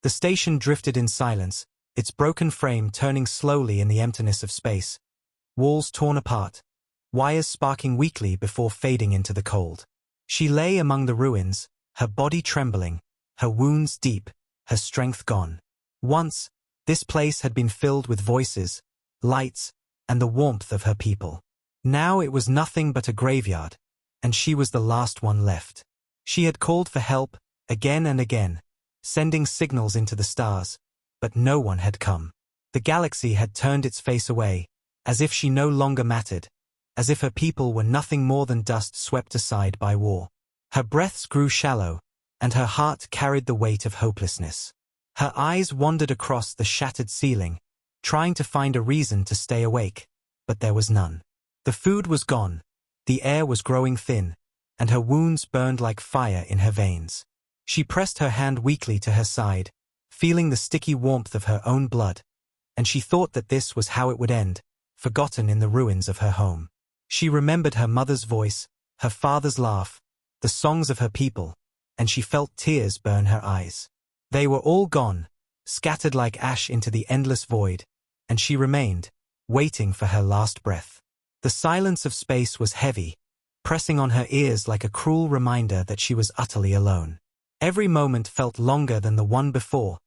The station drifted in silence, its broken frame turning slowly in the emptiness of space. Walls torn apart, wires sparking weakly before fading into the cold. She lay among the ruins, her body trembling, her wounds deep, her strength gone. Once, this place had been filled with voices, lights, and the warmth of her people. Now it was nothing but a graveyard, and she was the last one left. She had called for help, again and again, sending signals into the stars, but no one had come. The galaxy had turned its face away, as if she no longer mattered, as if her people were nothing more than dust swept aside by war. Her breaths grew shallow, and her heart carried the weight of hopelessness. Her eyes wandered across the shattered ceiling, trying to find a reason to stay awake, but there was none. The food was gone, the air was growing thin, and her wounds burned like fire in her veins. She pressed her hand weakly to her side, feeling the sticky warmth of her own blood, and she thought that this was how it would end, forgotten in the ruins of her home. She remembered her mother's voice, her father's laugh, the songs of her people, and she felt tears burn her eyes. They were all gone, scattered like ash into the endless void, and she remained, waiting for her last breath. The silence of space was heavy, pressing on her ears like a cruel reminder that she was utterly alone. Every moment felt longer than the one before,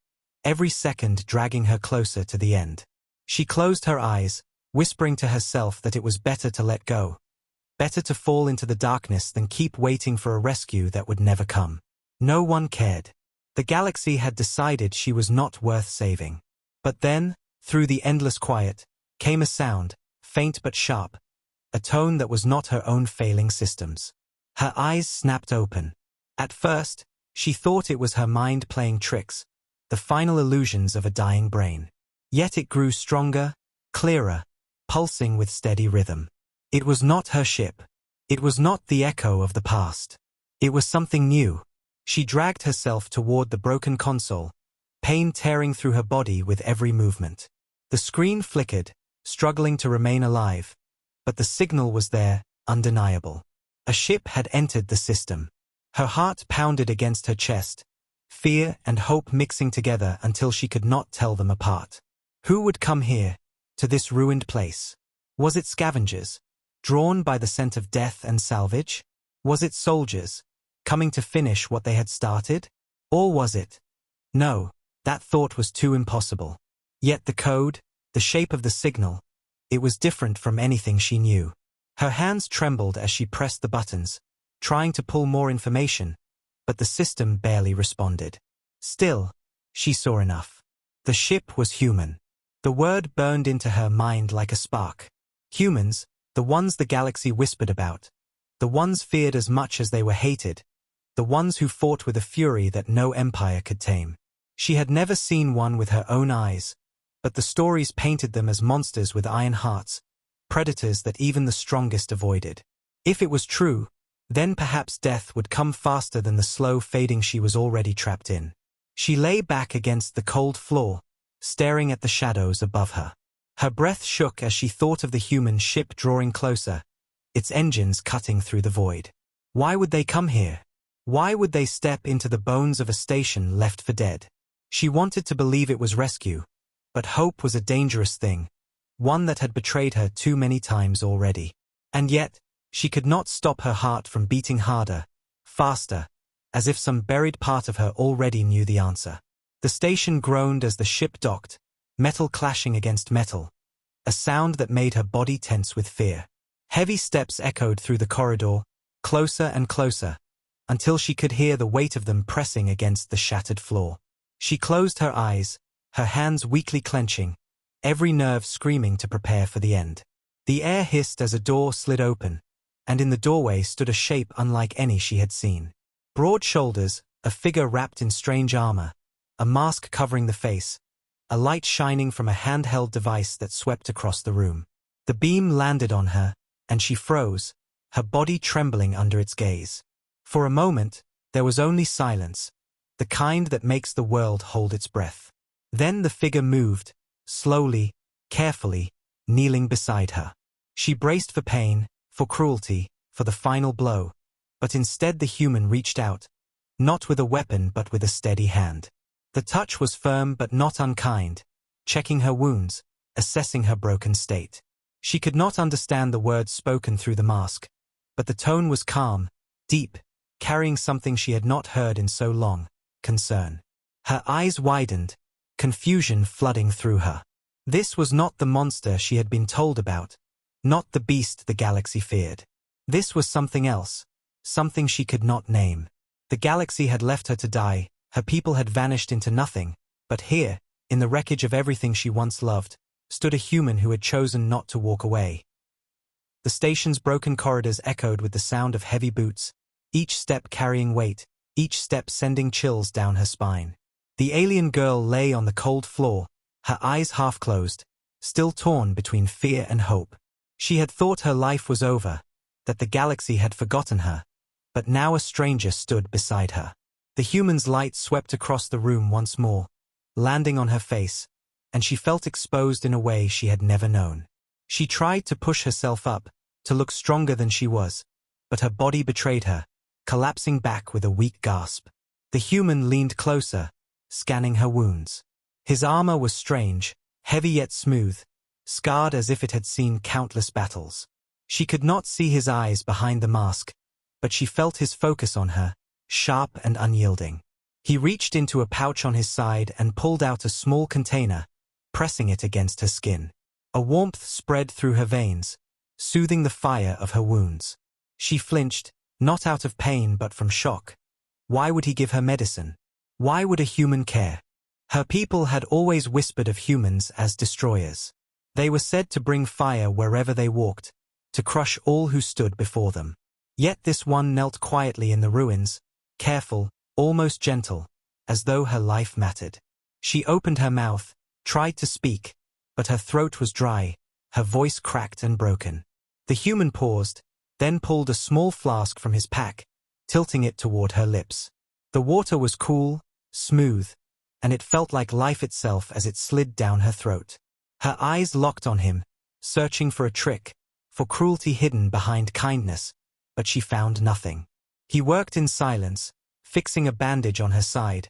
every second dragging her closer to the end. She closed her eyes, whispering to herself that it was better to let go, better to fall into the darkness than keep waiting for a rescue that would never come. No one cared. The galaxy had decided she was not worth saving. But then, through the endless quiet, came a sound, faint but sharp, a tone that was not her own failing systems. Her eyes snapped open. At first, she thought it was her mind playing tricks, the final illusions of a dying brain. Yet it grew stronger, clearer, pulsing with steady rhythm. It was not her ship. It was not the echo of the past. It was something new. She dragged herself toward the broken console, pain tearing through her body with every movement. The screen flickered, struggling to remain alive, but the signal was there, undeniable. A ship had entered the system. Her heart pounded against her chest, fear and hope mixing together until she could not tell them apart. Who would come here, to this ruined place? Was it scavengers, drawn by the scent of death and salvage? Was it soldiers, coming to finish what they had started? Or was it? No, that thought was too impossible. Yet the code, the shape of the signal, it was different from anything she knew. Her hands trembled as she pressed the buttons, trying to pull more information, but the system barely responded. Still, she saw enough. The ship was human. The word burned into her mind like a spark. Humans, the ones the galaxy whispered about, the ones feared as much as they were hated, the ones who fought with a fury that no empire could tame. She had never seen one with her own eyes, but the stories painted them as monsters with iron hearts, predators that even the strongest avoided. If it was true, then perhaps death would come faster than the slow fading she was already trapped in. She lay back against the cold floor, staring at the shadows above her. Her breath shook as she thought of the human ship drawing closer, its engines cutting through the void. Why would they come here? Why would they step into the bones of a station left for dead? She wanted to believe it was rescue, but hope was a dangerous thing, one that had betrayed her too many times already. And yet, she could not stop her heart from beating harder, faster, as if some buried part of her already knew the answer. The station groaned as the ship docked, metal clashing against metal, a sound that made her body tense with fear. Heavy steps echoed through the corridor, closer and closer, until she could hear the weight of them pressing against the shattered floor. She closed her eyes, her hands weakly clenching, every nerve screaming to prepare for the end. The air hissed as a door slid open, and in the doorway stood a shape unlike any she had seen. Broad shoulders, a figure wrapped in strange armor, a mask covering the face, a light shining from a handheld device that swept across the room. The beam landed on her, and she froze, her body trembling under its gaze. For a moment, there was only silence, the kind that makes the world hold its breath. Then the figure moved, slowly, carefully, kneeling beside her. She braced for pain, for cruelty, for the final blow, but instead the human reached out, not with a weapon but with a steady hand. The touch was firm but not unkind, checking her wounds, assessing her broken state. She could not understand the words spoken through the mask, but the tone was calm, deep, carrying something she had not heard in so long: concern. Her eyes widened, confusion flooding through her. This was not the monster she had been told about, not the beast the galaxy feared. This was something else, something she could not name. The galaxy had left her to die, her people had vanished into nothing, but here, in the wreckage of everything she once loved, stood a human who had chosen not to walk away. The station's broken corridors echoed with the sound of heavy boots, each step carrying weight, each step sending chills down her spine. The alien girl lay on the cold floor, her eyes half closed, still torn between fear and hope. She had thought her life was over, that the galaxy had forgotten her, but now a stranger stood beside her. The human's light swept across the room once more, landing on her face, and she felt exposed in a way she had never known. She tried to push herself up, to look stronger than she was, but her body betrayed her, collapsing back with a weak gasp. The human leaned closer, scanning her wounds. His armor was strange, heavy yet smooth, scarred as if it had seen countless battles. She could not see his eyes behind the mask, but she felt his focus on her, sharp and unyielding. He reached into a pouch on his side and pulled out a small container, pressing it against her skin. A warmth spread through her veins, soothing the fire of her wounds. She flinched, not out of pain but from shock. Why would he give her medicine? Why would a human care? Her people had always whispered of humans as destroyers. They were said to bring fire wherever they walked, to crush all who stood before them. Yet this one knelt quietly in the ruins, careful, almost gentle, as though her life mattered. She opened her mouth, tried to speak, but her throat was dry, her voice cracked and broken. The human paused, then pulled a small flask from his pack, tilting it toward her lips. The water was cool, smooth, and it felt like life itself as it slid down her throat. Her eyes locked on him, searching for a trick, for cruelty hidden behind kindness, but she found nothing. He worked in silence, fixing a bandage on her side,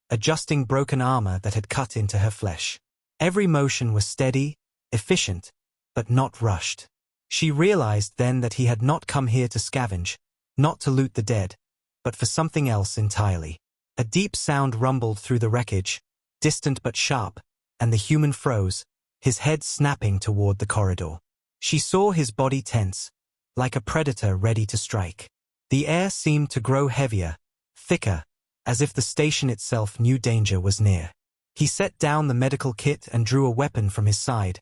adjusting broken armor that had cut into her flesh. Every motion was steady, efficient, but not rushed. She realized then that he had not come here to scavenge, not to loot the dead, but for something else entirely. A deep sound rumbled through the wreckage, distant but sharp, and the human froze, his head snapping toward the corridor. She saw his body tense, like a predator ready to strike. The air seemed to grow heavier, thicker, as if the station itself knew danger was near. He set down the medical kit and drew a weapon from his side,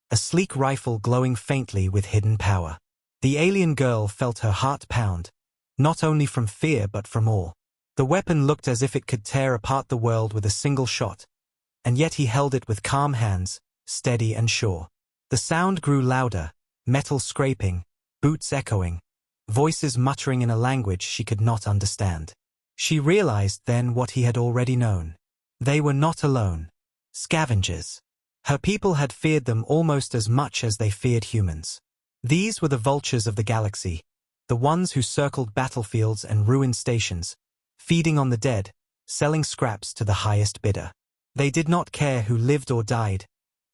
a sleek rifle glowing faintly with hidden power. The alien girl felt her heart pound, not only from fear but from awe. The weapon looked as if it could tear apart the world with a single shot, and yet he held it with calm hands, steady and sure. The sound grew louder, metal scraping, boots echoing, voices muttering in a language she could not understand. She realized then what he had already known. They were not alone. Scavengers. Her people had feared them almost as much as they feared humans. These were the vultures of the galaxy, the ones who circled battlefields and ruined stations, feeding on the dead, selling scraps to the highest bidder. They did not care who lived or died,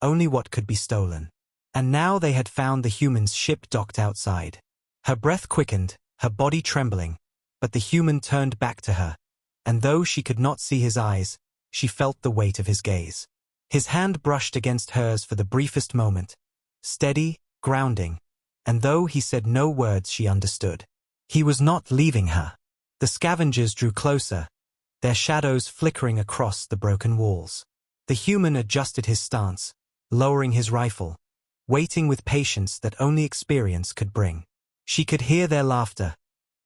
only what could be stolen. And now they had found the human's ship docked outside. Her breath quickened, her body trembling, but the human turned back to her, and though she could not see his eyes, she felt the weight of his gaze. His hand brushed against hers for the briefest moment, steady, grounding, and though he said no words she understood. He was not leaving her. The scavengers drew closer, their shadows flickering across the broken walls. The human adjusted his stance, lowering his rifle, waiting with patience that only experience could bring. She could hear their laughter,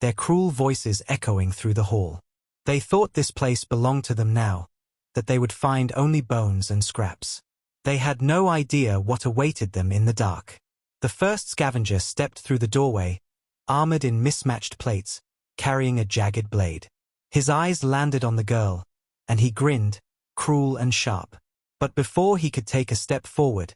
their cruel voices echoing through the hall. They thought this place belonged to them now, that they would find only bones and scraps. They had no idea what awaited them in the dark. The first scavenger stepped through the doorway, armored in mismatched plates, carrying a jagged blade. His eyes landed on the girl, and he grinned, cruel and sharp. But before he could take a step forward,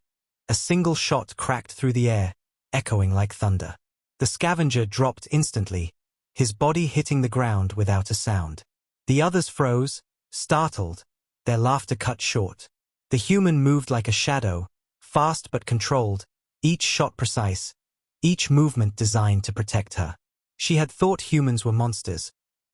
a single shot cracked through the air, echoing like thunder. The scavenger dropped instantly, his body hitting the ground without a sound. The others froze, startled, their laughter cut short. The human moved like a shadow, fast but controlled, each shot precise, each movement designed to protect her. She had thought humans were monsters,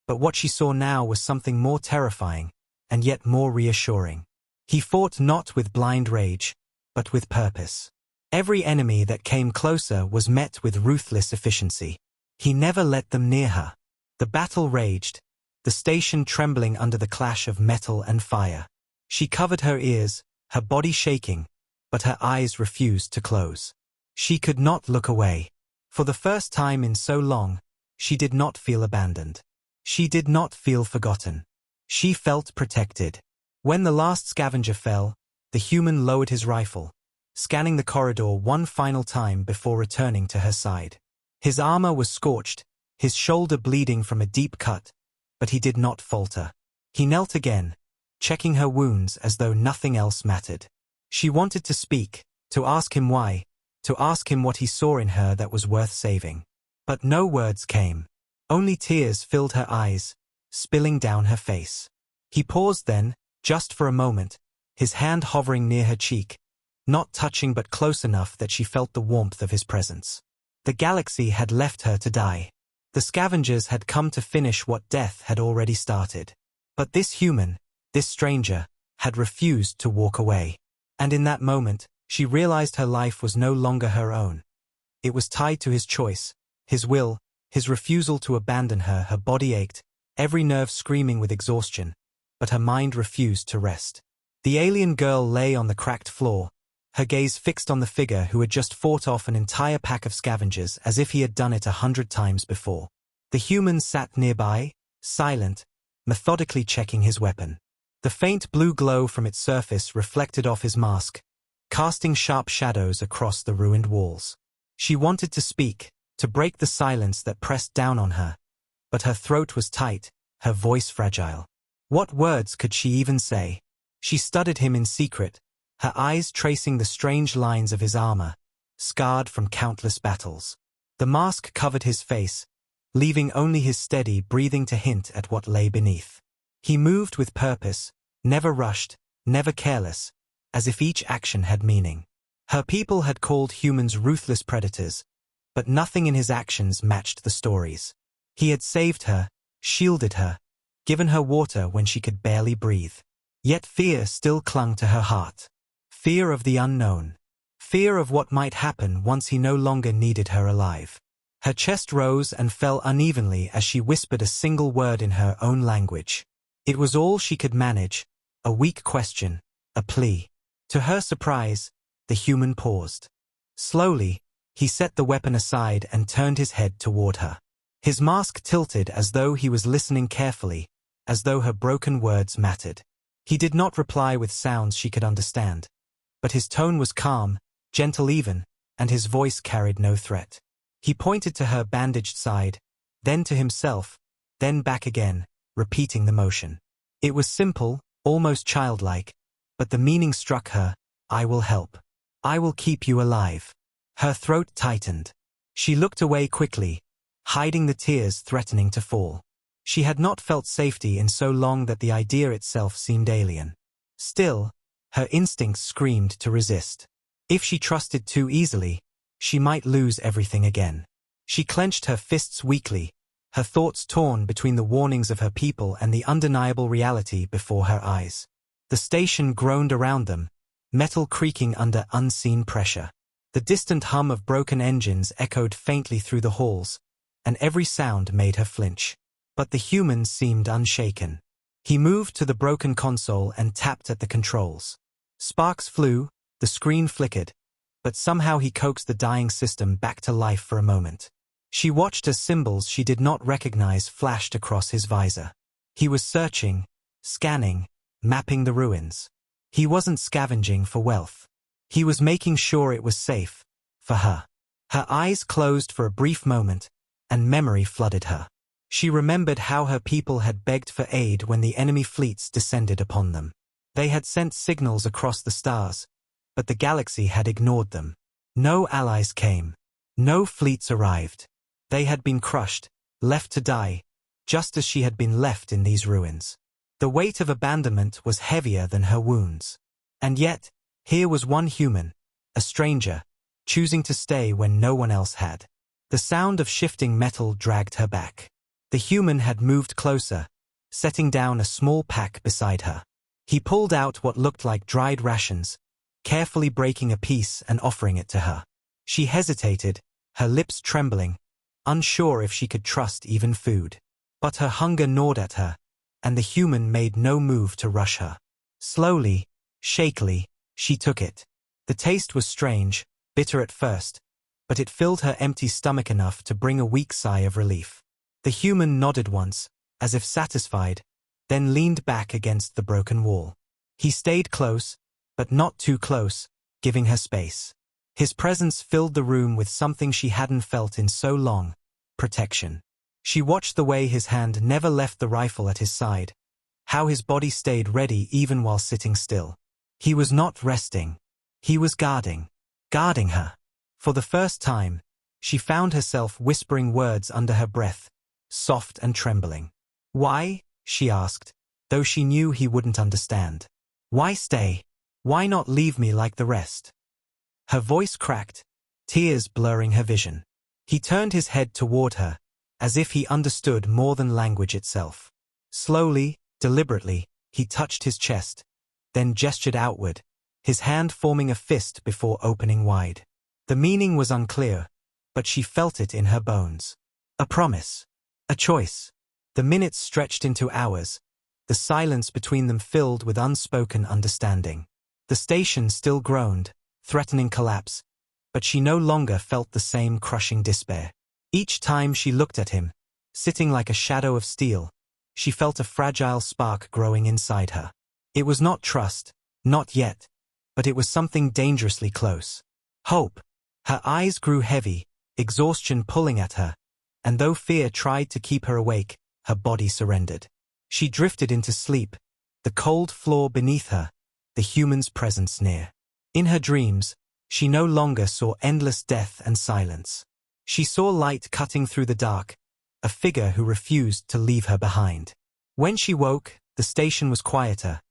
but what she saw now was something more terrifying, and yet more reassuring. He fought not with blind rage, but with purpose. Every enemy that came closer was met with ruthless efficiency. He never let them near her. The battle raged, the station trembling under the clash of metal and fire. She covered her ears, her body shaking, but her eyes refused to close. She could not look away. For the first time in so long, she did not feel abandoned. She did not feel forgotten. She felt protected. When the last scavenger fell, the human lowered his rifle, scanning the corridor one final time before returning to her side. His armor was scorched, his shoulder bleeding from a deep cut, but he did not falter. He knelt again, checking her wounds as though nothing else mattered. She wanted to speak, to ask him why, to ask him what he saw in her that was worth saving. But no words came. Only tears filled her eyes, spilling down her face. He paused then, just for a moment, his hand hovering near her cheek, not touching but close enough that she felt the warmth of his presence. The galaxy had left her to die. The scavengers had come to finish what death had already started. But this human, this stranger, had refused to walk away. And in that moment, she realized her life was no longer her own. It was tied to his choice, his will, his refusal to abandon her. Her body ached, every nerve screaming with exhaustion, but her mind refused to rest. The alien girl lay on the cracked floor, her gaze fixed on the figure who had just fought off an entire pack of scavengers as if he had done it 100 times before. The human sat nearby, silent, methodically checking his weapon. The faint blue glow from its surface reflected off his mask, casting sharp shadows across the ruined walls. She wanted to speak, to break the silence that pressed down on her, but her throat was tight, her voice fragile. What words could she even say? She studied him in secret, her eyes tracing the strange lines of his armor, scarred from countless battles. The mask covered his face, leaving only his steady breathing to hint at what lay beneath. He moved with purpose, never rushed, never careless, as if each action had meaning. Her people had called humans ruthless predators, but nothing in his actions matched the stories. He had saved her, shielded her, given her water when she could barely breathe. Yet fear still clung to her heart. Fear of the unknown. Fear of what might happen once he no longer needed her alive. Her chest rose and fell unevenly as she whispered a single word in her own language. It was all she could manage, a weak question, a plea. To her surprise, the human paused. Slowly, he set the weapon aside and turned his head toward her. His mask tilted as though he was listening carefully, as though her broken words mattered. He did not reply with sounds she could understand, but his tone was calm, gentle even, and his voice carried no threat. He pointed to her bandaged side, then to himself, then back again, repeating the motion. It was simple, almost childlike, but the meaning struck her. I will help. I will keep you alive. Her throat tightened. She looked away quickly, hiding the tears threatening to fall. She had not felt safety in so long that the idea itself seemed alien. Still, her instincts screamed to resist. If she trusted too easily, she might lose everything again. She clenched her fists weakly, her thoughts torn between the warnings of her people and the undeniable reality before her eyes. The station groaned around them, metal creaking under unseen pressure. The distant hum of broken engines echoed faintly through the halls, and every sound made her flinch. But the human seemed unshaken. He moved to the broken console and tapped at the controls. Sparks flew, the screen flickered, but somehow he coaxed the dying system back to life for a moment. She watched as symbols she did not recognize flashed across his visor. He was searching, scanning, mapping the ruins. He wasn't scavenging for wealth. He was making sure it was safe, for her. Her eyes closed for a brief moment, and memory flooded her. She remembered how her people had begged for aid when the enemy fleets descended upon them. They had sent signals across the stars, but the galaxy had ignored them. No allies came. No fleets arrived. They had been crushed, left to die, just as she had been left in these ruins. The weight of abandonment was heavier than her wounds. And yet, here was one human, a stranger, choosing to stay when no one else had. The sound of shifting metal dragged her back. The human had moved closer, setting down a small pack beside her. He pulled out what looked like dried rations, carefully breaking a piece and offering it to her. She hesitated, her lips trembling, unsure if she could trust even food. But her hunger gnawed at her, and the human made no move to rush her. Slowly, shakily, she took it. The taste was strange, bitter at first, but it filled her empty stomach enough to bring a weak sigh of relief. The human nodded once, as if satisfied, then leaned back against the broken wall. He stayed close, but not too close, giving her space. His presence filled the room with something she hadn't felt in so long: protection. She watched the way his hand never left the rifle at his side, how his body stayed ready even while sitting still. He was not resting. He was guarding her. For the first time, she found herself whispering words under her breath, soft and trembling. "Why?" she asked, though she knew he wouldn't understand. "Why stay? Why not leave me like the rest?" Her voice cracked, tears blurring her vision. He turned his head toward her, as if he understood more than language itself. Slowly, deliberately, he touched his chest, then gestured outward, his hand forming a fist before opening wide. The meaning was unclear, but she felt it in her bones. A promise. A choice. The minutes stretched into hours, the silence between them filled with unspoken understanding. The station still groaned, threatening collapse, but she no longer felt the same crushing despair. Each time she looked at him, sitting like a shadow of steel, she felt a fragile spark growing inside her. It was not trust, not yet, but it was something dangerously close. Hope. Her eyes grew heavy, exhaustion pulling at her, and though fear tried to keep her awake, her body surrendered. She drifted into sleep, the cold floor beneath her, the human's presence near. In her dreams, she no longer saw endless death and silence. She saw light cutting through the dark, a figure who refused to leave her behind. When she woke, the station was quieter,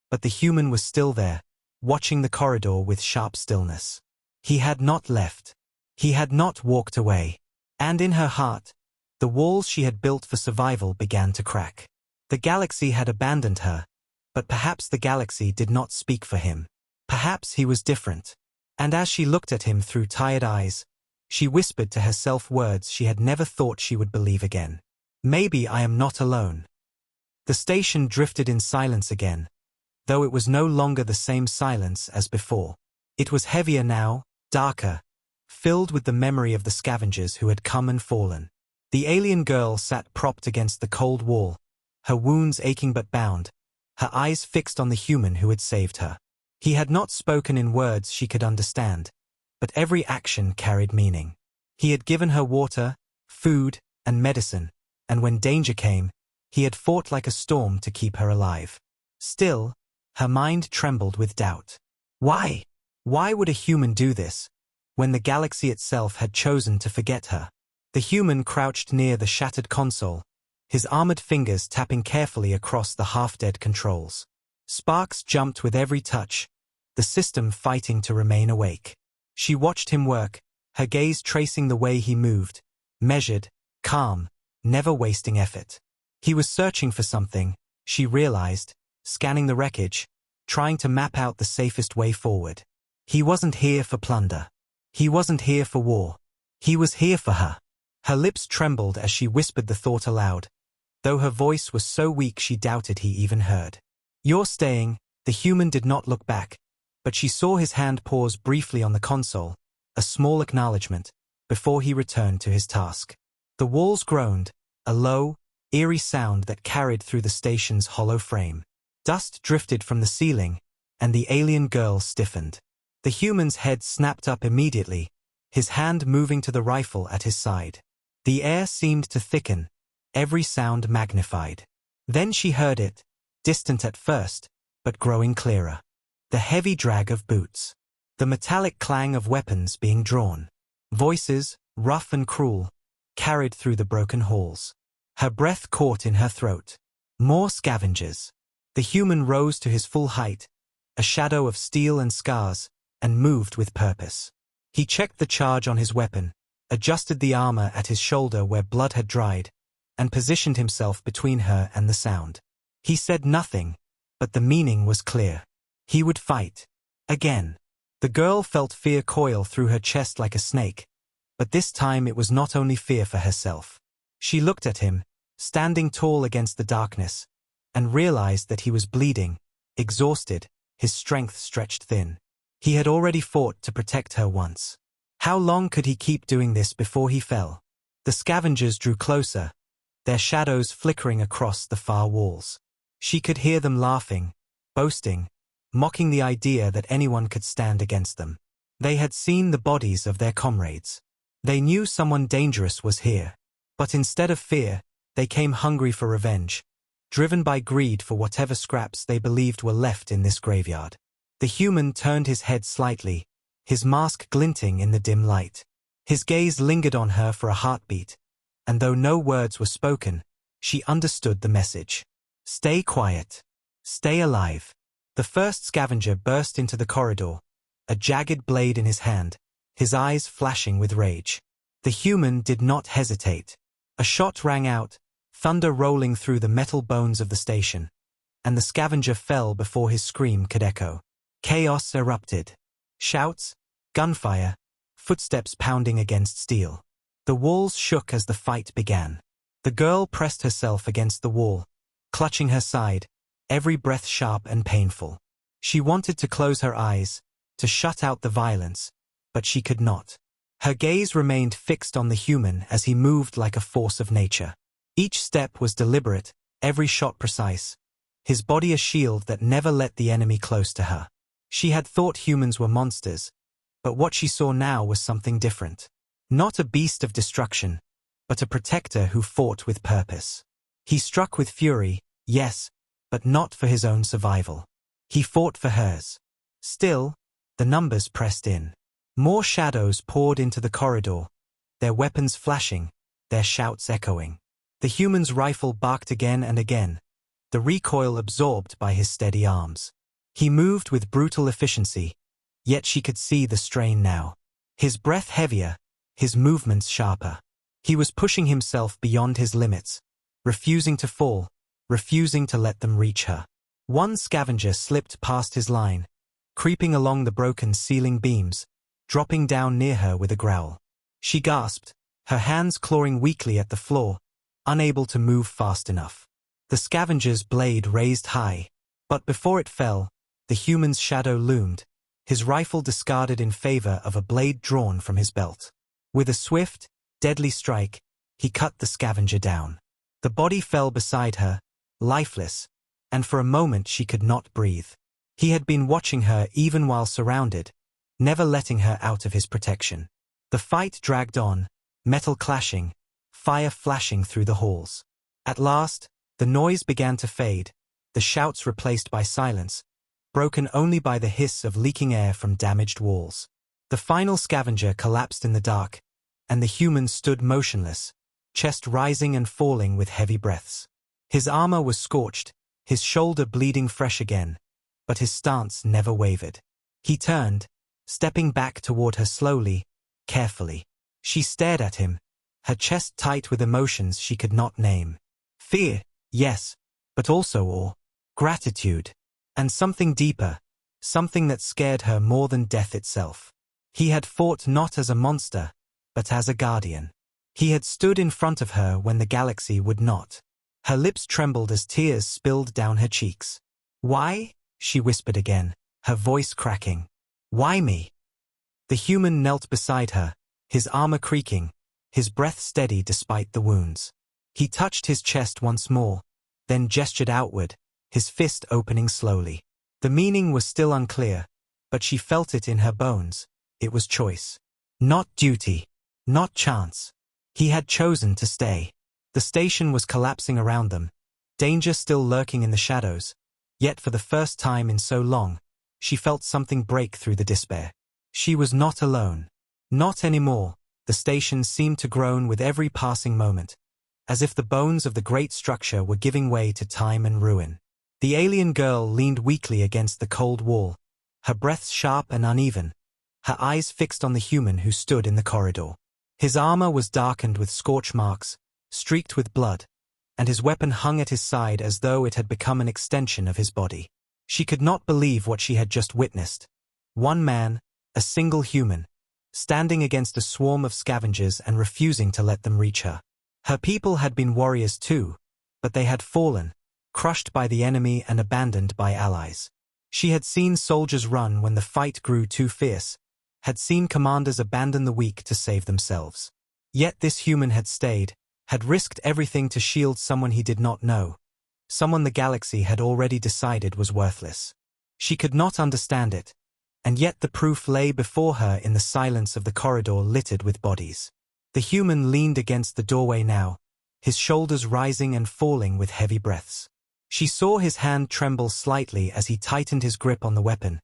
but the human was still there, watching the corridor with sharp stillness. He had not left. He had not walked away. And in her heart, the walls she had built for survival began to crack. The galaxy had abandoned her, but perhaps the galaxy did not speak for him. Perhaps he was different. And as she looked at him through tired eyes, she whispered to herself words she had never thought she would believe again. "Maybe I am not alone." The station drifted in silence again, though it was no longer the same silence as before. It was heavier now, darker, filled with the memory of the scavengers who had come and fallen. The alien girl sat propped against the cold wall, her wounds aching but bound, her eyes fixed on the human who had saved her. He had not spoken in words she could understand, but every action carried meaning. He had given her water, food, and medicine, and when danger came, he had fought like a storm to keep her alive. Still, her mind trembled with doubt. Why? Why would a human do this, when the galaxy itself had chosen to forget her? The human crouched near the shattered console, his armored fingers tapping carefully across the half-dead controls. Sparks jumped with every touch, the system fighting to remain awake. She watched him work, her gaze tracing the way he moved, measured, calm, never wasting effort. He was searching for something, she realized, scanning the wreckage, trying to map out the safest way forward. He wasn't here for plunder. He wasn't here for war. He was here for her. Her lips trembled as she whispered the thought aloud, though her voice was so weak she doubted he even heard. "You're staying." The human did not look back, but she saw his hand pause briefly on the console, a small acknowledgement, before he returned to his task. The walls groaned, a low, eerie sound that carried through the station's hollow frame. Dust drifted from the ceiling, and the alien girl stiffened. The human's head snapped up immediately, his hand moving to the rifle at his side. The air seemed to thicken, every sound magnified. Then she heard it, distant at first, but growing clearer. The heavy drag of boots. The metallic clang of weapons being drawn. Voices, rough and cruel, carried through the broken halls. Her breath caught in her throat. More scavengers. The human rose to his full height, a shadow of steel and scars, and moved with purpose. He checked the charge on his weapon, adjusted the armor at his shoulder where blood had dried, and positioned himself between her and the sound. He said nothing, but the meaning was clear. He would fight. Again. The girl felt fear coil through her chest like a snake, but this time it was not only fear for herself. She looked at him, standing tall against the darkness, and realized that he was bleeding, exhausted, his strength stretched thin. He had already fought to protect her once. How long could he keep doing this before he fell? The scavengers drew closer, their shadows flickering across the far walls. She could hear them laughing, boasting, mocking the idea that anyone could stand against them. They had seen the bodies of their comrades. They knew someone dangerous was here. But instead of fear, they came hungry for revenge, driven by greed for whatever scraps they believed were left in this graveyard. The human turned his head slightly, his mask glinting in the dim light. His gaze lingered on her for a heartbeat, and though no words were spoken, she understood the message. Stay quiet. Stay alive. The first scavenger burst into the corridor, a jagged blade in his hand, his eyes flashing with rage. The human did not hesitate. A shot rang out, thunder rolling through the metal bones of the station, and the scavenger fell before his scream could echo. Chaos erupted. Shouts, gunfire, footsteps pounding against steel. The walls shook as the fight began. The girl pressed herself against the wall, clutching her side, every breath sharp and painful. She wanted to close her eyes, to shut out the violence, but she could not. Her gaze remained fixed on the human as he moved like a force of nature. Each step was deliberate, every shot precise, his body a shield that never let the enemy close to her. She had thought humans were monsters, but what she saw now was something different. Not a beast of destruction, but a protector who fought with purpose. He struck with fury, yes, but not for his own survival. He fought for hers. Still, the numbers pressed in. More shadows poured into the corridor, their weapons flashing, their shouts echoing. The human's rifle barked again and again, the recoil absorbed by his steady arms. He moved with brutal efficiency, yet she could see the strain now. His breath heavier, his movements sharper. He was pushing himself beyond his limits, refusing to fall, refusing to let them reach her. One scavenger slipped past his line, creeping along the broken ceiling beams, dropping down near her with a growl. She gasped, her hands clawing weakly at the floor, unable to move fast enough. The scavenger's blade raised high, but before it fell, the human's shadow loomed, his rifle discarded in favor of a blade drawn from his belt. With a swift, deadly strike, he cut the scavenger down. The body fell beside her, lifeless, and for a moment she could not breathe. He had been watching her even while surrounded, never letting her out of his protection. The fight dragged on, metal clashing, fire flashing through the halls. At last, the noise began to fade, the shouts replaced by silence, broken only by the hiss of leaking air from damaged walls. The final scavenger collapsed in the dark, and the human stood motionless, chest rising and falling with heavy breaths. His armor was scorched, his shoulder bleeding fresh again, but his stance never wavered. He turned, stepping back toward her slowly, carefully. She stared at him, her chest tight with emotions she could not name. Fear, yes, but also awe, gratitude, and something deeper, something that scared her more than death itself. He had fought not as a monster, but as a guardian. He had stood in front of her when the galaxy would not. Her lips trembled as tears spilled down her cheeks. Why? She whispered again, her voice cracking. Why me? The human knelt beside her, his armor creaking, his breath steady despite the wounds. He touched his chest once more, then gestured outward, his fist opening slowly. The meaning was still unclear, but she felt it in her bones. It was choice. Not duty. Not chance. He had chosen to stay. The station was collapsing around them, danger still lurking in the shadows, yet for the first time in so long, she felt something break through the despair. She was not alone. Not anymore. The station seemed to groan with every passing moment, as if the bones of the great structure were giving way to time and ruin. The alien girl leaned weakly against the cold wall, her breath sharp and uneven, her eyes fixed on the human who stood in the corridor. His armor was darkened with scorch marks, streaked with blood, and his weapon hung at his side as though it had become an extension of his body. She could not believe what she had just witnessed. One man, a single human, standing against a swarm of scavengers and refusing to let them reach her. Her people had been warriors too, but they had fallen, crushed by the enemy and abandoned by allies. She had seen soldiers run when the fight grew too fierce, had seen commanders abandon the weak to save themselves. Yet this human had stayed, had risked everything to shield someone he did not know, someone the galaxy had already decided was worthless. She could not understand it, and yet the proof lay before her in the silence of the corridor littered with bodies. The human leaned against the doorway now, his shoulders rising and falling with heavy breaths. She saw his hand tremble slightly as he tightened his grip on the weapon,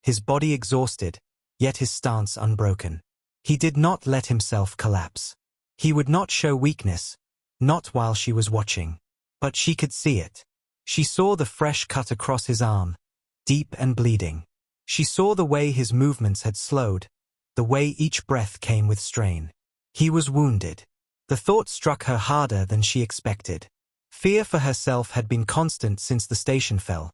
his body exhausted, yet his stance unbroken. He did not let himself collapse. He would not show weakness, not while she was watching. But she could see it. She saw the fresh cut across his arm, deep and bleeding. She saw the way his movements had slowed, the way each breath came with strain. He was wounded. The thought struck her harder than she expected. Fear for herself had been constant since the station fell,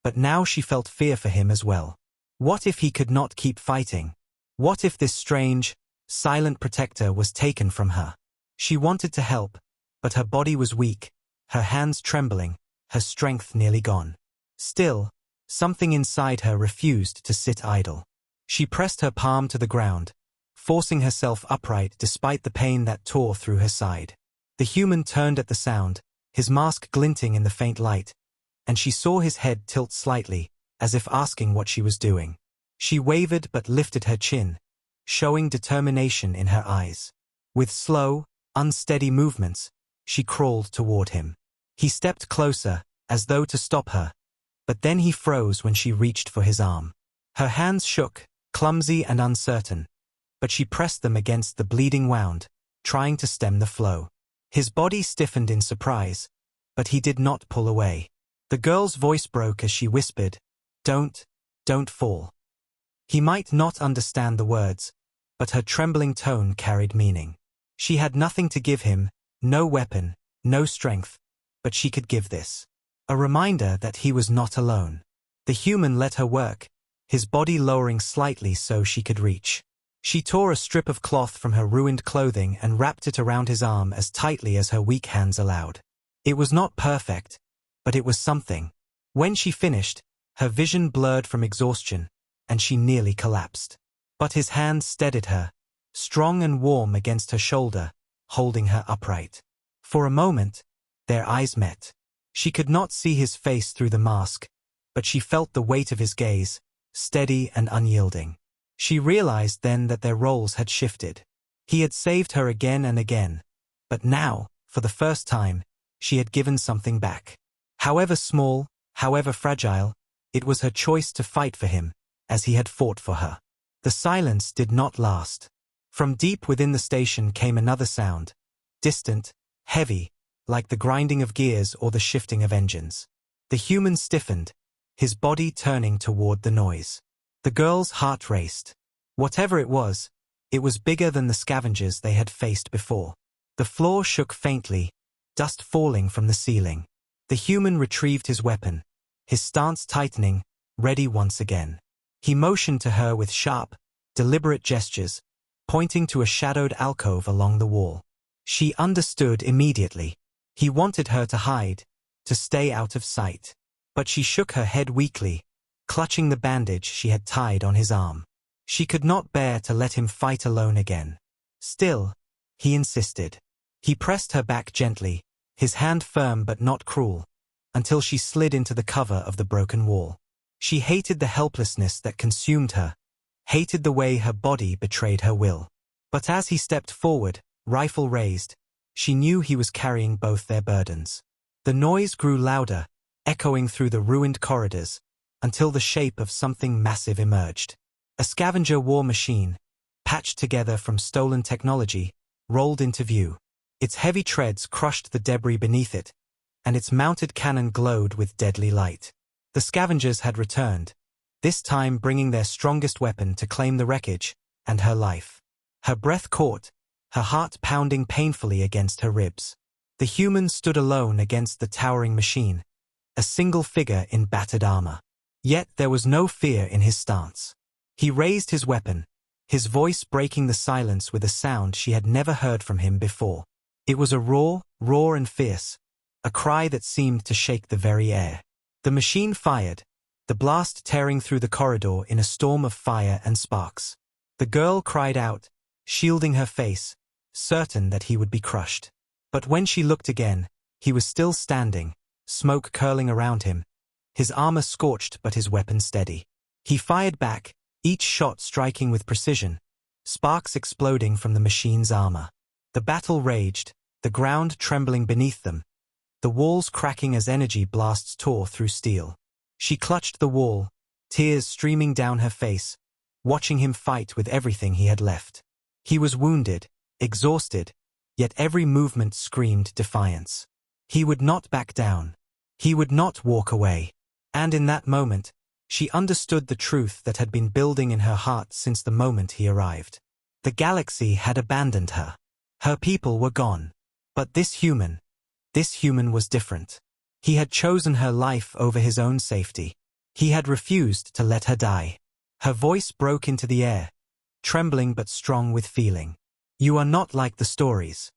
but now she felt fear for him as well. What if he could not keep fighting? What if this strange, silent protector was taken from her? She wanted to help, but her body was weak, her hands trembling, her strength nearly gone. Still, something inside her refused to sit idle. She pressed her palm to the ground, forcing herself upright despite the pain that tore through her side. The human turned at the sound, his mask glinting in the faint light, and she saw his head tilt slightly, as if asking what she was doing. She wavered but lifted her chin, showing determination in her eyes. With slow, unsteady movements, she crawled toward him. He stepped closer, as though to stop her, but then he froze when she reached for his arm. Her hands shook, clumsy and uncertain, but she pressed them against the bleeding wound, trying to stem the flow. His body stiffened in surprise, but he did not pull away. The girl's voice broke as she whispered, "Don't fall." He might not understand the words, but her trembling tone carried meaning. She had nothing to give him, no weapon, no strength, but she could give this. A reminder that he was not alone. The human let her work, his body lowering slightly so she could reach. She tore a strip of cloth from her ruined clothing and wrapped it around his arm as tightly as her weak hands allowed. It was not perfect, but it was something. When she finished, her vision blurred from exhaustion, and she nearly collapsed. But his hand steadied her, strong and warm against her shoulder, holding her upright. For a moment, their eyes met. She could not see his face through the mask, but she felt the weight of his gaze, steady and unyielding. She realized then that their roles had shifted. He had saved her again and again, but now, for the first time, she had given something back. However small, however fragile, it was her choice to fight for him, as he had fought for her. The silence did not last. From deep within the station came another sound, distant, heavy, like the grinding of gears or the shifting of engines. The human stiffened, his body turning toward the noise. The girl's heart raced. Whatever it was bigger than the scavengers they had faced before. The floor shook faintly, dust falling from the ceiling. The human retrieved his weapon, his stance tightening, ready once again. He motioned to her with sharp, deliberate gestures, pointing to a shadowed alcove along the wall. She understood immediately. He wanted her to hide, to stay out of sight. But she shook her head weakly, clutching the bandage she had tied on his arm. She could not bear to let him fight alone again. Still, he insisted. He pressed her back gently, his hand firm but not cruel, until she slid into the cover of the broken wall. She hated the helplessness that consumed her, hated the way her body betrayed her will. But as he stepped forward, rifle raised, she knew he was carrying both their burdens. The noise grew louder, echoing through the ruined corridors, until the shape of something massive emerged. A scavenger war machine, patched together from stolen technology, rolled into view. Its heavy treads crushed the debris beneath it, and its mounted cannon glowed with deadly light. The scavengers had returned, this time bringing their strongest weapon to claim the wreckage and her life. Her breath caught, her heart pounding painfully against her ribs. The human stood alone against the towering machine, a single figure in battered armor. Yet there was no fear in his stance. He raised his weapon, his voice breaking the silence with a sound she had never heard from him before. It was a raw and fierce, a cry that seemed to shake the very air. The machine fired, the blast tearing through the corridor in a storm of fire and sparks. The girl cried out, shielding her face, certain that he would be crushed. But when she looked again, he was still standing, smoke curling around him, his armor scorched but his weapon steady. He fired back, each shot striking with precision, sparks exploding from the machine's armor. The battle raged, the ground trembling beneath them, the walls cracking as energy blasts tore through steel. She clutched the wall, tears streaming down her face, watching him fight with everything he had left. He was wounded, exhausted, yet every movement screamed defiance. He would not back down. He would not walk away. And in that moment, she understood the truth that had been building in her heart since the moment he arrived. The galaxy had abandoned her. Her people were gone. But this human was different. He had chosen her life over his own safety. He had refused to let her die. Her voice broke into the air, trembling but strong with feeling. You are not like the stories.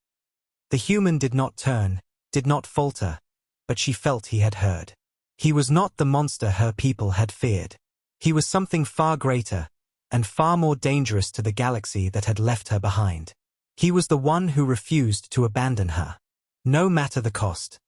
The human did not turn, did not falter, but she felt he had heard. He was not the monster her people had feared. He was something far greater, and far more dangerous to the galaxy that had left her behind. He was the one who refused to abandon her, no matter the cost.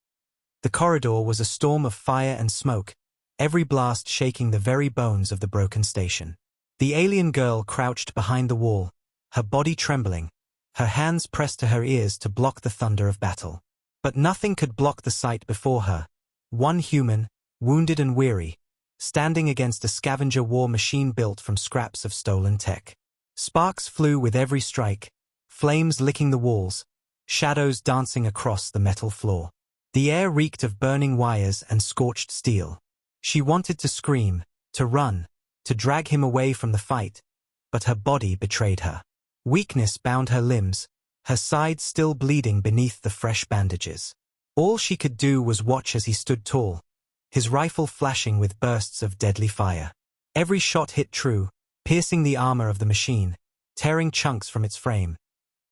The corridor was a storm of fire and smoke, every blast shaking the very bones of the broken station. The alien girl crouched behind the wall, her body trembling, her hands pressed to her ears to block the thunder of battle. But nothing could block the sight before her. One human, wounded and weary, standing against a scavenger war machine built from scraps of stolen tech. Sparks flew with every strike, flames licking the walls, shadows dancing across the metal floor. The air reeked of burning wires and scorched steel. She wanted to scream, to run, to drag him away from the fight, but her body betrayed her. Weakness bound her limbs, her sides still bleeding beneath the fresh bandages. All she could do was watch as he stood tall, his rifle flashing with bursts of deadly fire. Every shot hit true, piercing the armor of the machine, tearing chunks from its frame.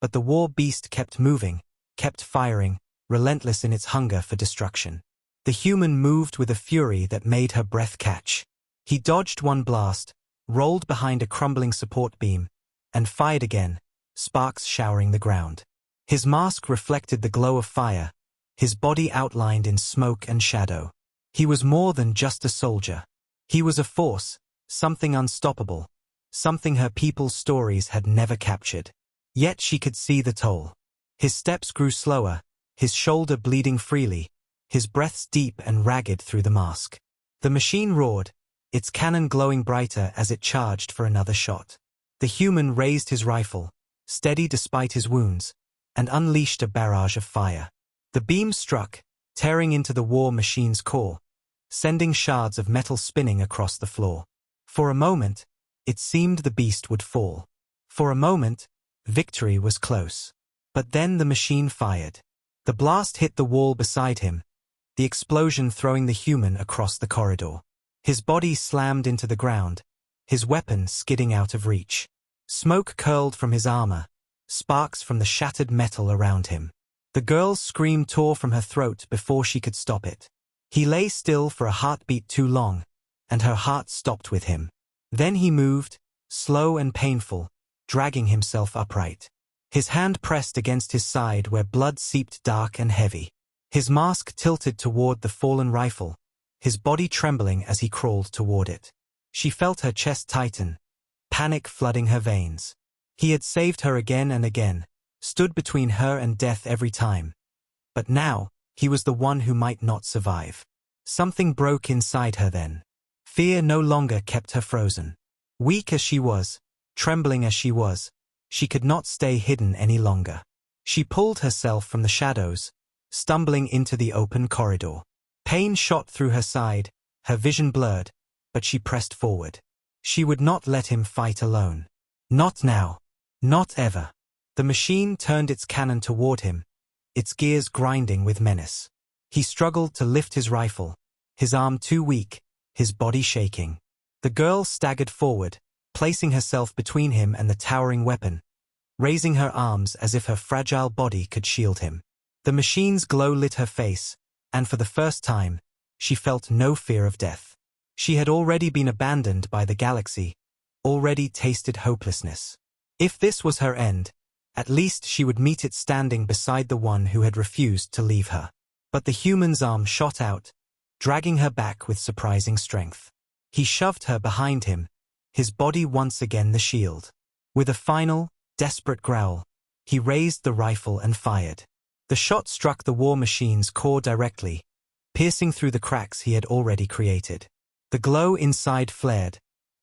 But the war beast kept moving, kept firing, relentless in its hunger for destruction. The human moved with a fury that made her breath catch. He dodged one blast, rolled behind a crumbling support beam, and fired again, sparks showering the ground. His mask reflected the glow of fire, his body outlined in smoke and shadow. He was more than just a soldier. He was a force, something unstoppable, something her people's stories had never captured. Yet she could see the toll. His steps grew slower, his shoulder bleeding freely, his breaths deep and ragged through the mask. The machine roared, its cannon glowing brighter as it charged for another shot. The human raised his rifle, steady despite his wounds, and unleashed a barrage of fire. The beam struck, tearing into the war machine's core, sending shards of metal spinning across the floor. For a moment, it seemed the beast would fall. For a moment, victory was close. But then the machine fired. The blast hit the wall beside him, the explosion throwing the human across the corridor. His body slammed into the ground, his weapon skidding out of reach. Smoke curled from his armor, sparks from the shattered metal around him. The girl's scream tore from her throat before she could stop it. He lay still for a heartbeat too long, and her heart stopped with him. Then he moved, slow and painful, dragging himself upright. His hand pressed against his side where blood seeped dark and heavy. His mask tilted toward the fallen rifle, his body trembling as he crawled toward it. She felt her chest tighten, panic flooding her veins. He had saved her again and again, stood between her and death every time. But now, he was the one who might not survive. Something broke inside her then. Fear no longer kept her frozen. Weak as she was, trembling as she could not stay hidden any longer. She pulled herself from the shadows, stumbling into the open corridor. Pain shot through her side, her vision blurred, but she pressed forward. She would not let him fight alone. Not now. Not ever. The machine turned its cannon toward him, its gears grinding with menace. He struggled to lift his rifle, his arm too weak, his body shaking. The girl staggered forward, placing herself between him and the towering weapon, raising her arms as if her fragile body could shield him. The machine's glow lit her face, and for the first time, she felt no fear of death. She had already been abandoned by the galaxy, already tasted hopelessness. If this was her end, at least she would meet it standing beside the one who had refused to leave her. But the human's arm shot out, dragging her back with surprising strength. He shoved her behind him, his body once again the shield. With a final, desperate growl, he raised the rifle and fired. The shot struck the war machine's core directly, piercing through the cracks he had already created. The glow inside flared,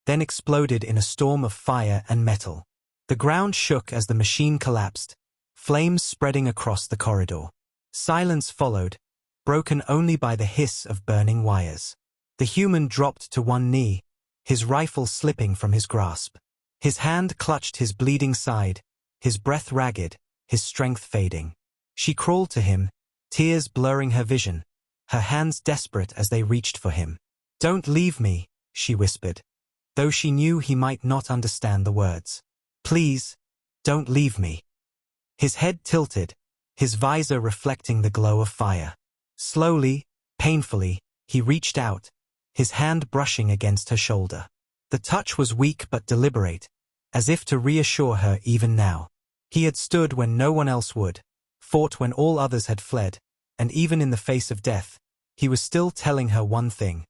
then exploded in a storm of fire and metal. The ground shook as the machine collapsed, flames spreading across the corridor. Silence followed, broken only by the hiss of burning wires. The human dropped to one knee, his rifle slipping from his grasp. His hand clutched his bleeding side, his breath ragged, his strength fading. She crawled to him, tears blurring her vision, her hands desperate as they reached for him. "Don't leave me," she whispered, though she knew he might not understand the words. "Please, don't leave me." His head tilted, his visor reflecting the glow of fire. Slowly, painfully, he reached out, his hand brushing against her shoulder. The touch was weak but deliberate, as if to reassure her even now. He had stood when no one else would, fought when all others had fled, and even in the face of death, he was still telling her one thing: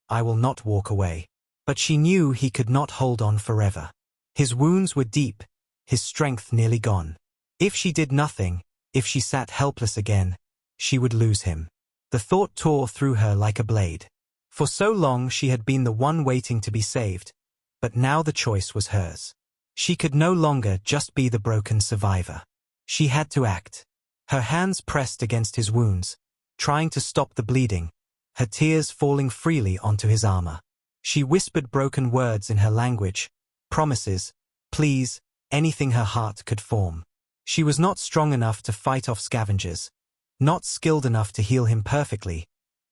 "I will not walk away." But she knew he could not hold on forever. His wounds were deep, his strength nearly gone. If she did nothing, if she sat helpless again, she would lose him. The thought tore through her like a blade. For so long she had been the one waiting to be saved, but now the choice was hers. She could no longer just be the broken survivor. She had to act. Her hands pressed against his wounds, trying to stop the bleeding, her tears falling freely onto his armor. She whispered broken words in her language, promises, pleas, anything her heart could form. She was not strong enough to fight off scavengers, not skilled enough to heal him perfectly,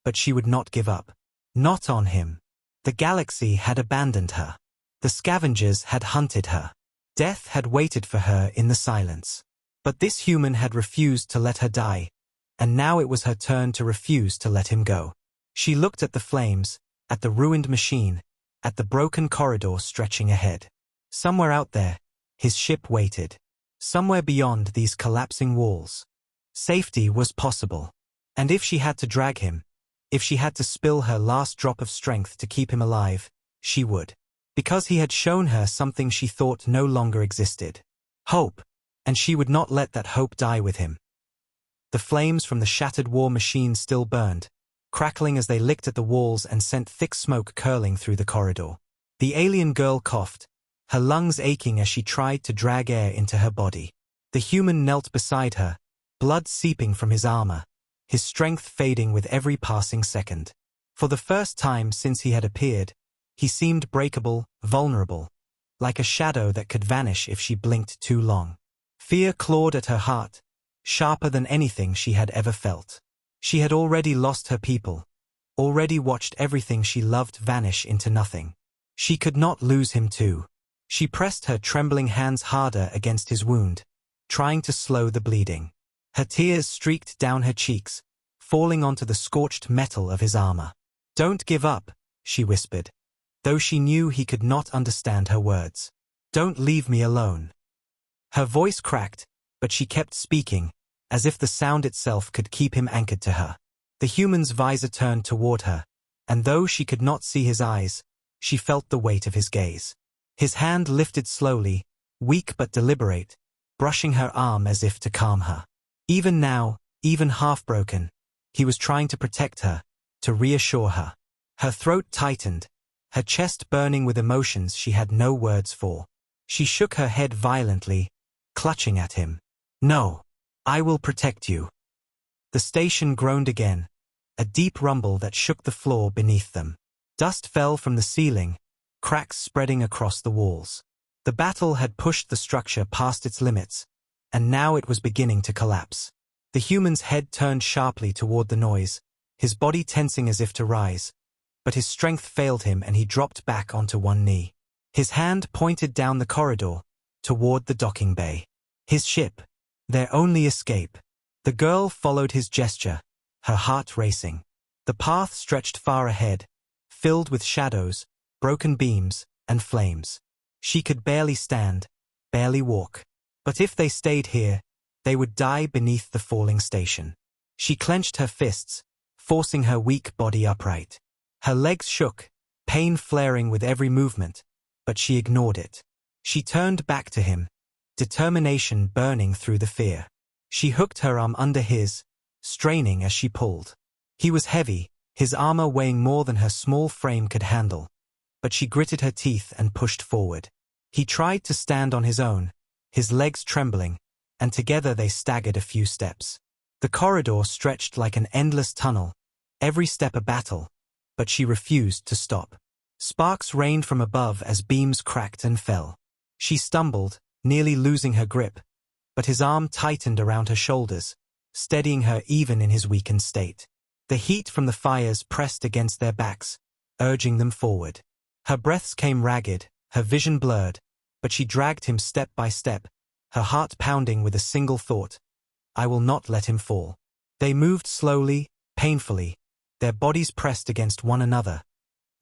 but she would not give up. Not on him. The galaxy had abandoned her. The scavengers had hunted her. Death had waited for her in the silence. But this human had refused to let her die, and now it was her turn to refuse to let him go. She looked at the flames, at the ruined machine, at the broken corridor stretching ahead. Somewhere out there, his ship waited. Somewhere beyond these collapsing walls, safety was possible. And if she had to drag him, if she had to spill her last drop of strength to keep him alive, she would. Because he had shown her something she thought no longer existed. Hope. And she would not let that hope die with him. The flames from the shattered war machine still burned, crackling as they licked at the walls and sent thick smoke curling through the corridor. The alien girl coughed, her lungs aching as she tried to drag air into her body. The human knelt beside her, blood seeping from his armor, his strength fading with every passing second. For the first time since he had appeared, he seemed breakable, vulnerable, like a shadow that could vanish if she blinked too long. Fear clawed at her heart, sharper than anything she had ever felt. She had already lost her people, already watched everything she loved vanish into nothing. She could not lose him too. She pressed her trembling hands harder against his wound, trying to slow the bleeding. Her tears streaked down her cheeks, falling onto the scorched metal of his armor. "Don't give up," she whispered, though she knew he could not understand her words. "Don't leave me alone." Her voice cracked, but she kept speaking, as if the sound itself could keep him anchored to her. The human's visor turned toward her, and though she could not see his eyes, she felt the weight of his gaze. His hand lifted slowly, weak but deliberate, brushing her arm as if to calm her. Even now, even half-broken, he was trying to protect her, to reassure her. Her throat tightened, her chest burning with emotions she had no words for. She shook her head violently, clutching at him. "No, I will protect you." The station groaned again, a deep rumble that shook the floor beneath them. Dust fell from the ceiling, cracks spreading across the walls. The battle had pushed the structure past its limits, and now it was beginning to collapse. The human's head turned sharply toward the noise, his body tensing as if to rise, but his strength failed him and he dropped back onto one knee. His hand pointed down the corridor, toward the docking bay. His ship, their only escape. The girl followed his gesture, her heart racing. The path stretched far ahead, filled with shadows, broken beams, and flames. She could barely stand, barely walk. But if they stayed here, they would die beneath the falling station. She clenched her fists, forcing her weak body upright. Her legs shook, pain flaring with every movement, but she ignored it. She turned back to him, determination burning through the fear. She hooked her arm under his, straining as she pulled. He was heavy, his armor weighing more than her small frame could handle, but she gritted her teeth and pushed forward. He tried to stand on his own, his legs trembling, and together they staggered a few steps. The corridor stretched like an endless tunnel, every step a battle, but she refused to stop. Sparks rained from above as beams cracked and fell. She stumbled, nearly losing her grip, but his arm tightened around her shoulders, steadying her even in his weakened state. The heat from the fires pressed against their backs, urging them forward. Her breaths came ragged, her vision blurred, but she dragged him step by step, her heart pounding with a single thought: I will not let him fall. They moved slowly, painfully, their bodies pressed against one another,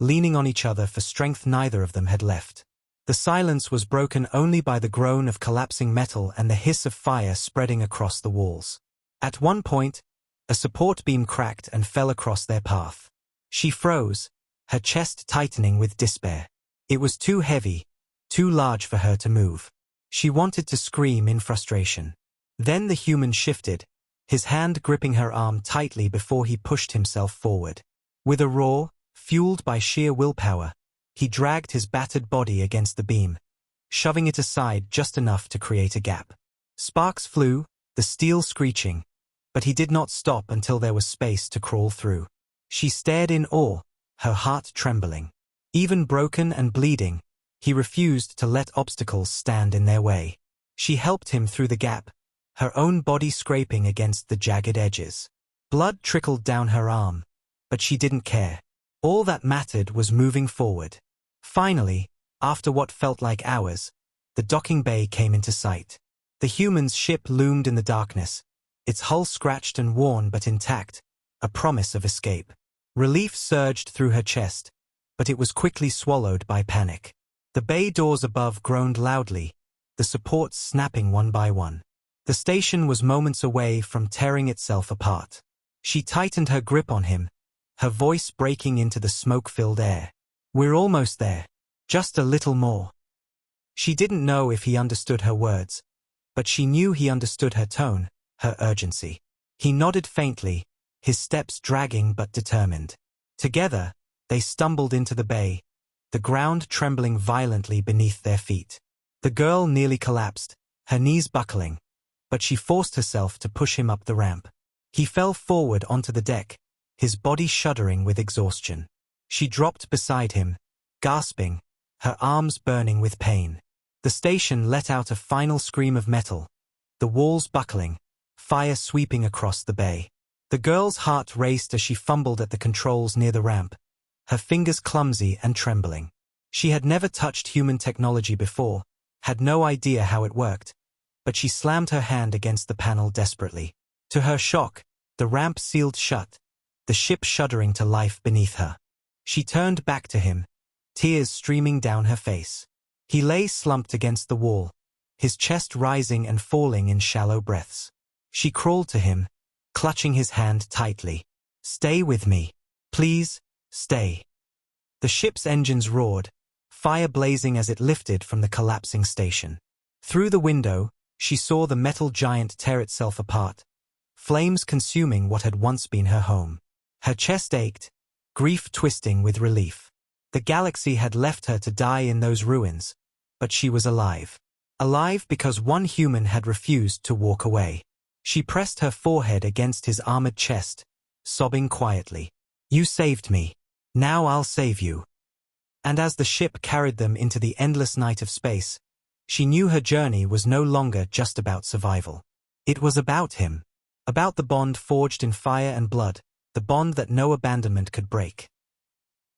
leaning on each other for strength neither of them had left. The silence was broken only by the groan of collapsing metal and the hiss of fire spreading across the walls. At one point, a support beam cracked and fell across their path. She froze, her chest tightening with despair. It was too heavy, too large for her to move. She wanted to scream in frustration. Then the human shifted, his hand gripping her arm tightly before he pushed himself forward. With a roar, fueled by sheer willpower, he dragged his battered body against the beam, shoving it aside just enough to create a gap. Sparks flew, the steel screeching, but he did not stop until there was space to crawl through. She stared in awe, her heart trembling. Even broken and bleeding, he refused to let obstacles stand in their way. She helped him through the gap, her own body scraping against the jagged edges. Blood trickled down her arm, but she didn't care. All that mattered was moving forward. Finally, after what felt like hours, the docking bay came into sight. The human's ship loomed in the darkness, its hull scratched and worn but intact, a promise of escape. Relief surged through her chest, but it was quickly swallowed by panic. The bay doors above groaned loudly, the supports snapping one by one. The station was moments away from tearing itself apart. She tightened her grip on him, her voice breaking into the smoke-filled air. We're almost there. Just a little more. She didn't know if he understood her words, but she knew he understood her tone, her urgency. He nodded faintly, his steps dragging but determined. Together, they stumbled into the bay, the ground trembling violently beneath their feet. The girl nearly collapsed, her knees buckling, but she forced herself to push him up the ramp. He fell forward onto the deck, his body shuddering with exhaustion. She dropped beside him, gasping, her arms burning with pain. The station let out a final scream of metal, the walls buckling, fire sweeping across the bay. The girl's heart raced as she fumbled at the controls near the ramp, her fingers clumsy and trembling. She had never touched human technology before, had no idea how it worked, but she slammed her hand against the panel desperately. To her shock, the ramp sealed shut, the ship shuddering to life beneath her. She turned back to him, tears streaming down her face. He lay slumped against the wall, his chest rising and falling in shallow breaths. She crawled to him, clutching his hand tightly. Stay with me. Please, stay. The ship's engines roared, fire blazing as it lifted from the collapsing station. Through the window, she saw the metal giant tear itself apart, flames consuming what had once been her home. Her chest ached, grief twisting with relief. The galaxy had left her to die in those ruins, but she was alive. Alive because one human had refused to walk away. She pressed her forehead against his armored chest, sobbing quietly. "You saved me. Now I'll save you." And as the ship carried them into the endless night of space, she knew her journey was no longer just about survival. It was about him. About the bond forged in fire and blood, the bond that no abandonment could break.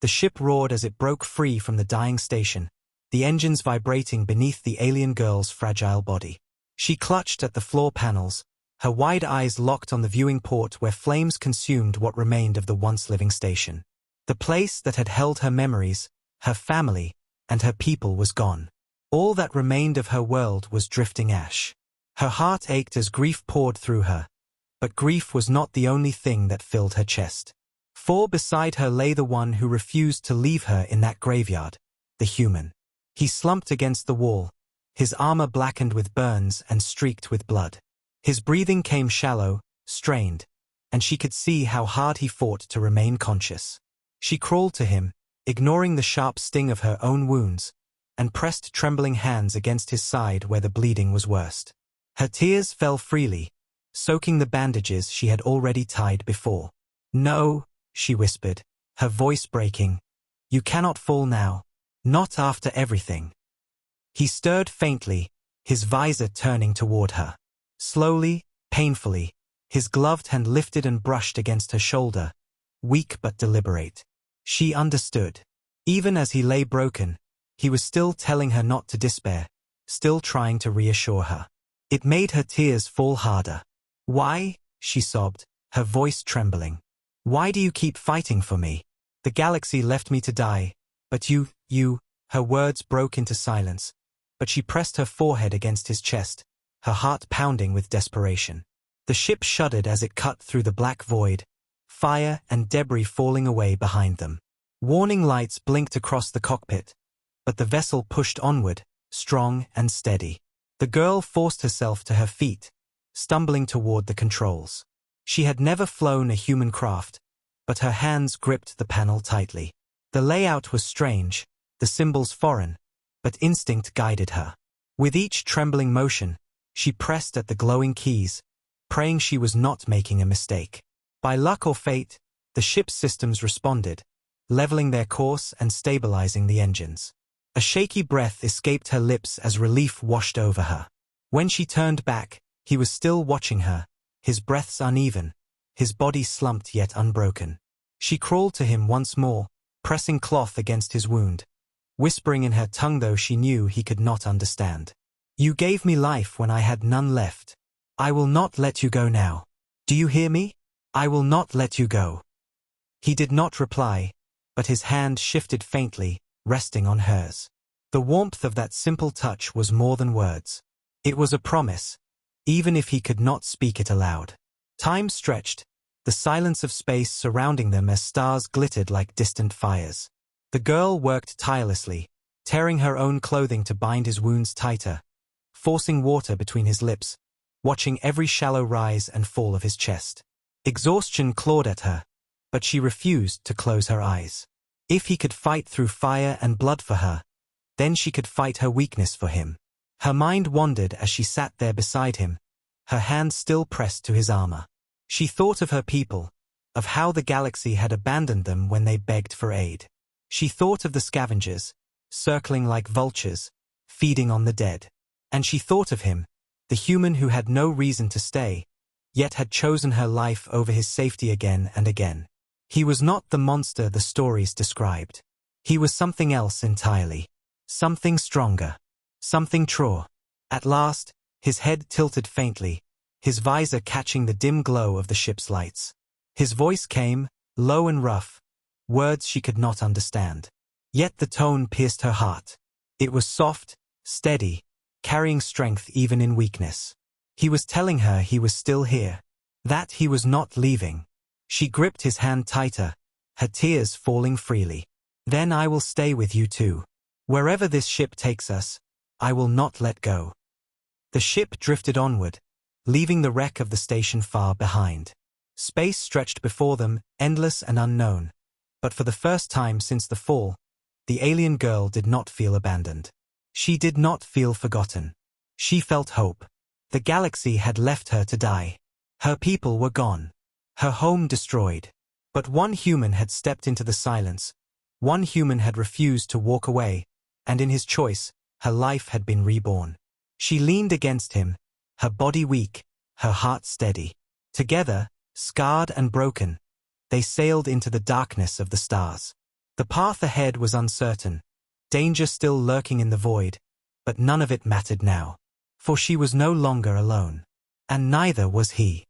The ship roared as it broke free from the dying station, the engines vibrating beneath the alien girl's fragile body. She clutched at the floor panels, her wide eyes locked on the viewing port where flames consumed what remained of the once-living station. The place that had held her memories, her family, and her people was gone. All that remained of her world was drifting ash. Her heart ached as grief poured through her, but grief was not the only thing that filled her chest. For beside her lay the one who refused to leave her in that graveyard, the human. He slumped against the wall, his armor blackened with burns and streaked with blood. His breathing came shallow, strained, and she could see how hard he fought to remain conscious. She crawled to him, ignoring the sharp sting of her own wounds, and pressed trembling hands against his side where the bleeding was worst. Her tears fell freely, soaking the bandages she had already tied before. "No," she whispered, her voice breaking. "You cannot fall now. Not after everything." He stirred faintly, his visor turning toward her. Slowly, painfully, his gloved hand lifted and brushed against her shoulder, weak but deliberate. She understood. Even as he lay broken, he was still telling her not to despair, still trying to reassure her. It made her tears fall harder. "Why?" she sobbed, her voice trembling. "Why do you keep fighting for me? The galaxy left me to die, but you, her words broke into silence, but she pressed her forehead against his chest, her heart pounding with desperation. The ship shuddered as it cut through the black void, fire and debris falling away behind them. Warning lights blinked across the cockpit, but the vessel pushed onward, strong and steady. The girl forced herself to her feet, stumbling toward the controls. She had never flown a human craft, but her hands gripped the panel tightly. The layout was strange, the symbols foreign, but instinct guided her. With each trembling motion, she pressed at the glowing keys, praying she was not making a mistake. By luck or fate, the ship's systems responded, leveling their course and stabilizing the engines. A shaky breath escaped her lips as relief washed over her. When she turned back, he was still watching her, his breaths uneven, his body slumped yet unbroken. She crawled to him once more, pressing cloth against his wound, whispering in her tongue though she knew he could not understand. "You gave me life when I had none left. I will not let you go now. Do you hear me? I will not let you go." He did not reply, but his hand shifted faintly, resting on hers. The warmth of that simple touch was more than words. It was a promise, even if he could not speak it aloud. Time stretched, the silence of space surrounding them as stars glittered like distant fires. The girl worked tirelessly, tearing her own clothing to bind his wounds tighter, forcing water between his lips, watching every shallow rise and fall of his chest. Exhaustion clawed at her, but she refused to close her eyes. If he could fight through fire and blood for her, then she could fight her weakness for him. Her mind wandered as she sat there beside him, her hand still pressed to his armor. She thought of her people, of how the galaxy had abandoned them when they begged for aid. She thought of the scavengers, circling like vultures, feeding on the dead. And she thought of him, the human who had no reason to stay, yet had chosen her life over his safety again and again. He was not the monster the stories described. He was something else entirely. Something stronger. Something truer. At last, his head tilted faintly, his visor catching the dim glow of the ship's lights. His voice came, low and rough, words she could not understand. Yet the tone pierced her heart. It was soft, steady, carrying strength even in weakness. He was telling her he was still here, that he was not leaving. She gripped his hand tighter, her tears falling freely. "Then I will stay with you too. Wherever this ship takes us, I will not let go." The ship drifted onward, leaving the wreck of the station far behind. Space stretched before them, endless and unknown. But for the first time since the fall, the alien girl did not feel abandoned. She did not feel forgotten. She felt hope. The galaxy had left her to die. Her people were gone. Her home destroyed. But one human had stepped into the silence. One human had refused to walk away, and in his choice, her life had been reborn. She leaned against him, her body weak, her heart steady. Together, scarred and broken, they sailed into the darkness of the stars. The path ahead was uncertain, danger still lurking in the void, but none of it mattered now. For she was no longer alone. And neither was he.